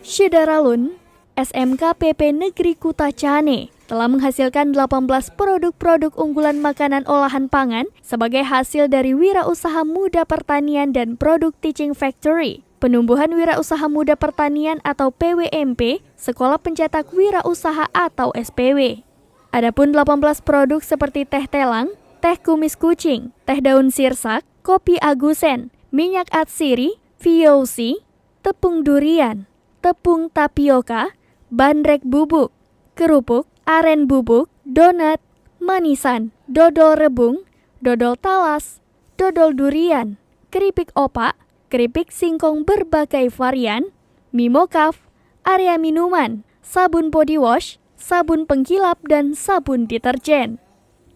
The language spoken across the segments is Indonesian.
Syidaralun, SMK PP Negeri Kutacane telah menghasilkan 18 produk-produk unggulan makanan olahan pangan sebagai hasil dari Wirausaha Muda Pertanian dan Produk Teaching Factory, Penumbuhan Wirausaha Muda Pertanian atau PWMP, Sekolah Pencetak Wirausaha atau SPW. Adapun 18 produk seperti teh telang, teh kumis kucing, teh daun sirsak, kopi agusen, minyak atsiri, VOC, tepung durian, tepung tapioka, bandrek bubuk, kerupuk, aren bubuk, donat, manisan, dodol rebung, dodol talas, dodol durian, keripik opak, keripik singkong berbagai varian, mie mokaf, area minuman, sabun body wash, sabun pengkilap, dan sabun deterjen.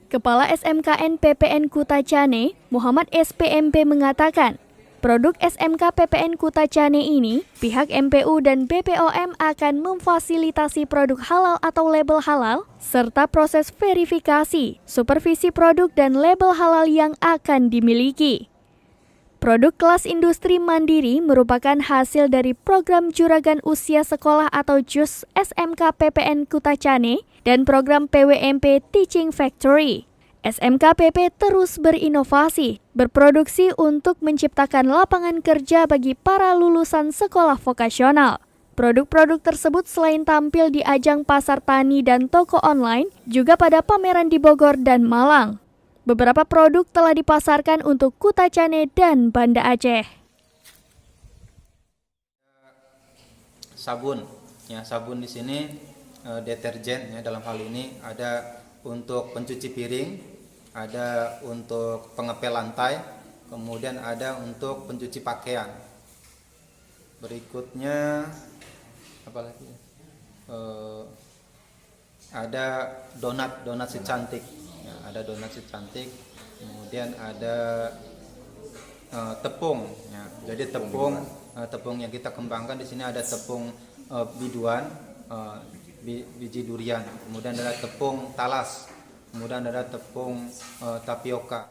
Kepala SMKN PPN Kutacane, Muhammad SPMP mengatakan, produk SMK PPN Kutacane ini, pihak MPU dan BPOM akan memfasilitasi produk halal atau label halal, serta proses verifikasi, supervisi produk dan label halal yang akan dimiliki. Produk kelas industri mandiri merupakan hasil dari program Juragan Usia Sekolah atau JUS SMK PPN Kutacane dan program PWMP Teaching Factory. SMK PP terus berinovasi, berproduksi untuk menciptakan lapangan kerja bagi para lulusan sekolah vokasional. Produk-produk tersebut selain tampil di ajang pasar tani dan toko online, juga pada pameran di Bogor dan Malang. Beberapa produk telah dipasarkan untuk Kutacane dan Banda Aceh. Sabun, ya sabun di sini deterjen ya dalam hal ini ada untuk pencuci piring, ada untuk pengepel lantai, kemudian ada untuk pencuci pakaian. Berikutnya apa lagi? Ada donat si cantik. Ya, ada donat si cantik, kemudian ada tepung. Ya, jadi tepung yang kita kembangkan di sini ada tepung biduan, biji durian, kemudian ada tepung talas, kemudian ada tepung tapioka.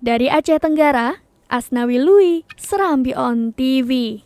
Dari Aceh Tenggara, Asnawi Lui, Serambi On TV.